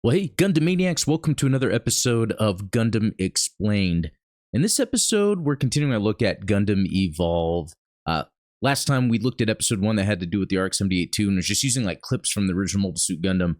Well, hey, Gundam Maniacs, welcome to another episode of Gundam Explained. In this episode, we're continuing to look at Gundam Evolve. Last time we looked at episode 1 that had to do with the RX-78-2 and was just using like clips from the original Mobile Suit Gundam.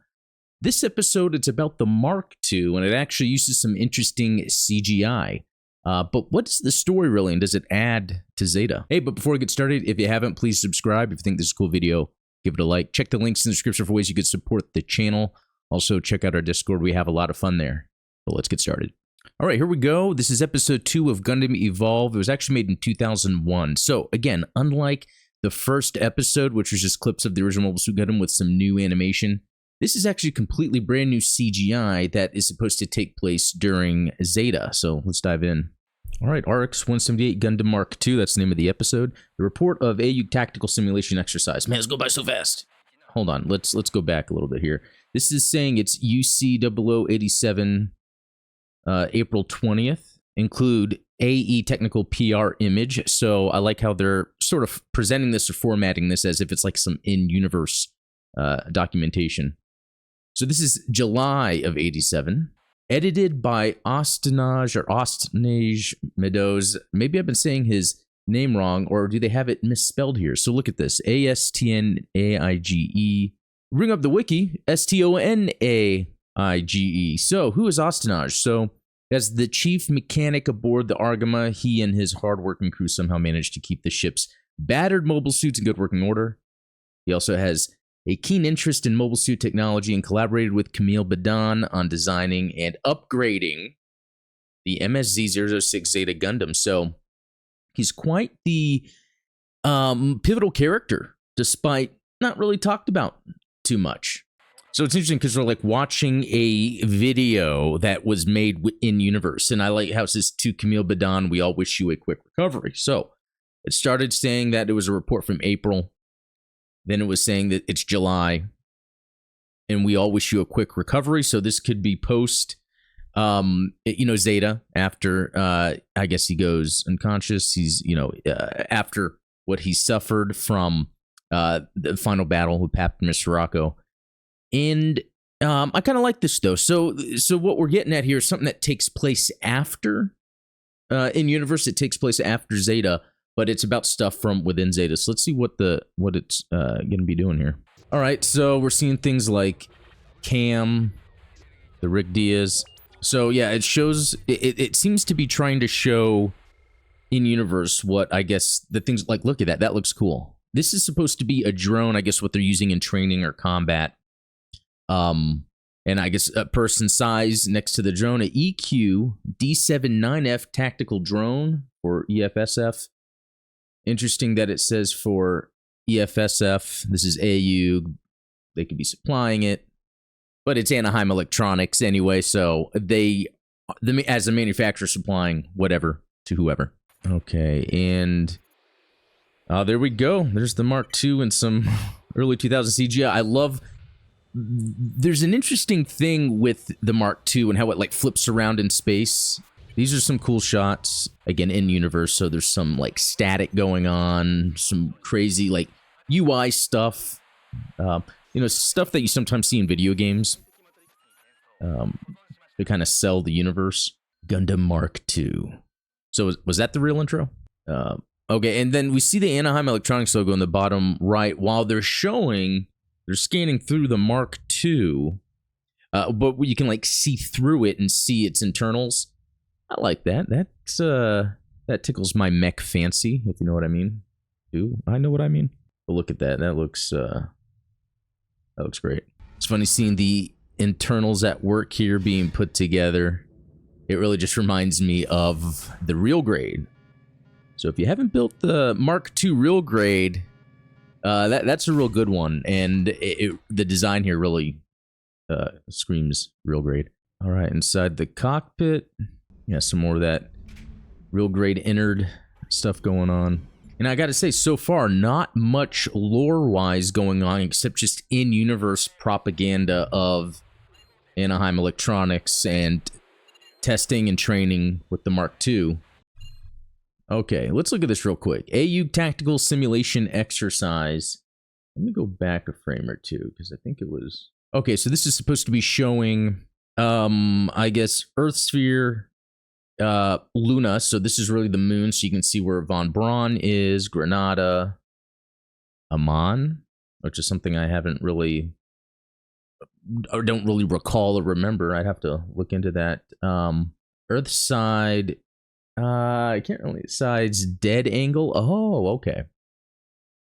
This episode, it's about the Mark II, and it actually uses some interesting CGI. But what's the story really, and does it add to Zeta? Hey, but before we get started, if you haven't, please subscribe. If you think this is a cool video, give it a like. Check the links in the description for ways you could support the channel. Also, check out our Discord. We have a lot of fun there. But let's get started. All right, here we go. This is episode 2 of Gundam Evolve. It was actually made in 2001. So, again, unlike the first episode, which was just clips of the original Mobile Suit Gundam with some new animation, this is actually completely brand new CGI that is supposed to take place during Zeta. So, let's dive in. All right, RX-178 Gundam Mark II. That's the name of the episode. The report of AU Tactical Simulation Exercise. Man, let's go by so fast. Hold on. Let's go back a little bit here. This is saying it's UC 0087, April 20th. Include AE technical PR image. So I like how they're sort of presenting this or formatting this as if it's like some in-universe documentation. So this is July of 87. Edited by Ostanage Meadows. Maybe I've been saying his name wrong, or do they have it misspelled here? So look at this. Astnaige. Bring up the wiki. Stonaige. So who is Ostanage? So as the chief mechanic aboard the Argama, he and his hardworking crew somehow managed to keep the ship's battered mobile suits in good working order. He also has a keen interest in mobile suit technology and collaborated with Kamille on designing and upgrading the MSZ-006 Zeta Gundam. So he's quite the pivotal character, despite not really talked about too much. So it's interesting because we're like watching a video that was made in universe, and I like how it says to Kamille, we all wish you a quick recovery. So it started saying that it was a report from April. Then it was saying that it's July, and we all wish you a quick recovery. So this could be post, Zeta after, I guess he goes unconscious. He's, after what he suffered from the final battle with Mr. Rocco. And I kind of like this, though. So what we're getting at here is something that takes place after, in universe, it takes place after Zeta. But it's about stuff from within Zeta. So let's see what it's going to be doing here. All right, so we're seeing things like Cam, the Rick Diaz. So yeah, it shows. It seems to be trying to show in universe what I guess the things like. Look at that. That looks cool. This is supposed to be a drone. I guess what they're using in training or combat. And I guess a person size next to the drone, a EQ D79F tactical drone or EFSF. Interesting that it says for EFSF, this is AU, they could be supplying it, but it's Anaheim Electronics anyway, so as a manufacturer, supplying whatever to whoever. Okay, and there we go. There's the Mark II and some early 2000 CGI. I love, there's an interesting thing with the Mark II and how it like flips around in space. These are some cool shots, again, in universe, so there's some, like, static going on, some crazy, like, UI stuff, stuff that you sometimes see in video games, to kind of sell the universe. Gundam Mark II. So, was that the real intro? Okay, and then we see the Anaheim Electronics logo in the bottom right, while they're scanning through the Mark II, but you can, like, see through it and see its internals. I like that. That tickles my mech fancy, if you know what I mean. Do I know what I mean? But look at that. That looks great. It's funny seeing the internals at work here being put together. It really just reminds me of the real grade. So if you haven't built the Mark II real grade, that's a real good one, and the design here really screams real grade. All right, inside the cockpit. Yeah, some more of that real grade innard stuff going on. And I gotta say, so far, not much lore-wise going on, except just in-universe propaganda of Anaheim Electronics and testing and training with the Mark II. Okay, let's look at this real quick. AU Tactical Simulation Exercise. Let me go back a frame or two, because I think it was Okay, so this is supposed to be showing, I guess, Earth sphere, Luna. So this is really the moon. So you can see where Von Braun is, Granada, Amman, which is something I haven't really, or don't really recall or remember. I'd have to look into that. Earth side, I can't really, sides, dead angle. Oh, okay.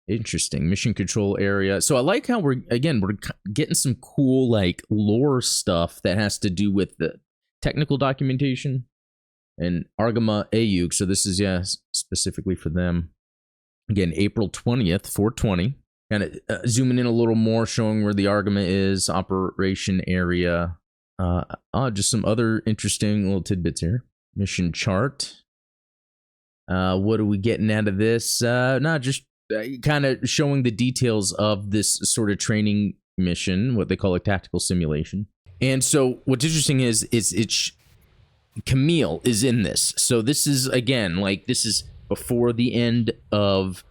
Interesting. Mission control area. So I like how we're getting some cool like lore stuff that has to do with the technical documentation and Argama AUG. So this is, yeah, specifically for them. Again, April 20th, 420. Kind of zooming in a little more, showing where the Argama is, operation area. Just some other interesting little tidbits here. Mission chart. What are we getting out of this? Not just kind of showing the details of this sort of training mission, what they call a tactical simulation. And so what's interesting is it's Kamille is in this. So this is, again, like this is before the end of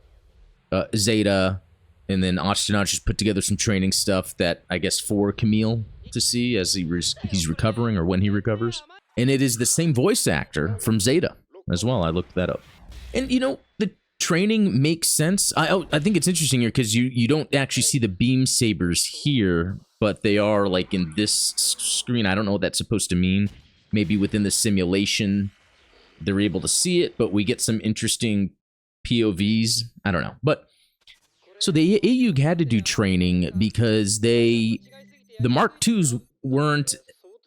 Zeta, and then Ostinaj has put together some training stuff that I guess for Kamille to see as he's recovering or when he recovers. And it is the same voice actor from Zeta as well. I looked that up. And, you know, the training makes sense. I think it's interesting here because you don't actually see the beam sabers here, but they are like in this screen. I don't know what that's supposed to mean. Maybe within the simulation they're able to see it, but we get some interesting POVs. I don't know. But so the AUG had to do training because the Mark IIs weren't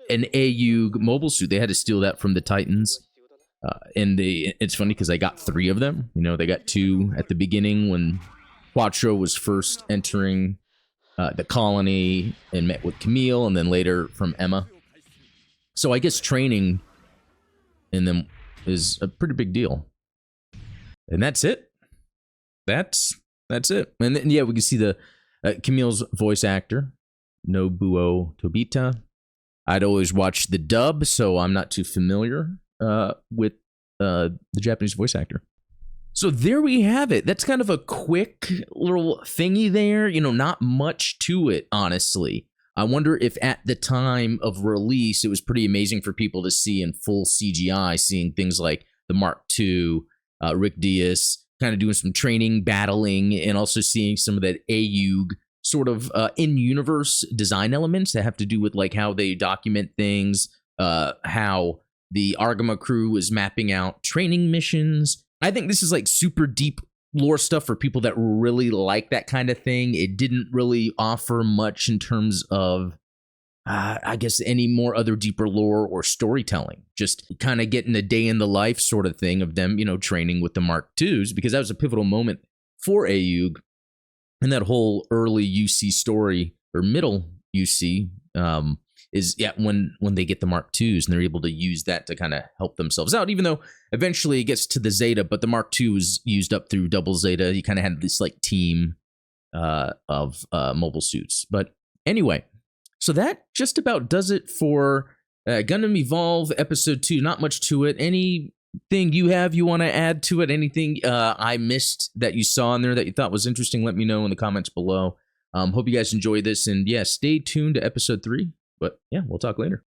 an AUG mobile suit. They had to steal that from the Titans. And it's funny because they got 3 of them. You know, they got 2 at the beginning when Quattro was first entering the colony and met with Kamille, and then later from Emma. So I guess training in them is a pretty big deal. And that's it. That's it. And then, yeah, we can see the Camille's voice actor, Nobuo Tobita. I'd always watch the dub, so I'm not too familiar with the Japanese voice actor. So there we have it. That's kind of a quick little thingy there. You know, not much to it, honestly. I wonder if at the time of release, it was pretty amazing for people to see in full CGI, seeing things like the Mark II, Rick Diaz, kind of doing some training, battling, and also seeing some of that AUG sort of in-universe design elements that have to do with like how they document things, how the Argama crew is mapping out training missions. I think this is like super deep lore stuff for people that really like that kind of thing. It didn't really offer much in terms of, I guess, any more other deeper lore or storytelling. Just kind of getting a day in the life sort of thing of them, you know, training with the Mark IIs, because that was a pivotal moment for AUG. And that whole early UC story, or middle UC, is when they get the Mark IIs and they're able to use that to kind of help themselves out, even though eventually it gets to the Zeta, but the Mark II was used up through Double Zeta. You kind of had this like team of mobile suits. But anyway, so that just about does it for Gundam Evolve Episode 2. Not much to it. Anything you want to add to it? Anything I missed that you saw in there that you thought was interesting? Let me know in the comments below. Hope you guys enjoy this, and yeah, stay tuned to Episode 3. But yeah, we'll talk later.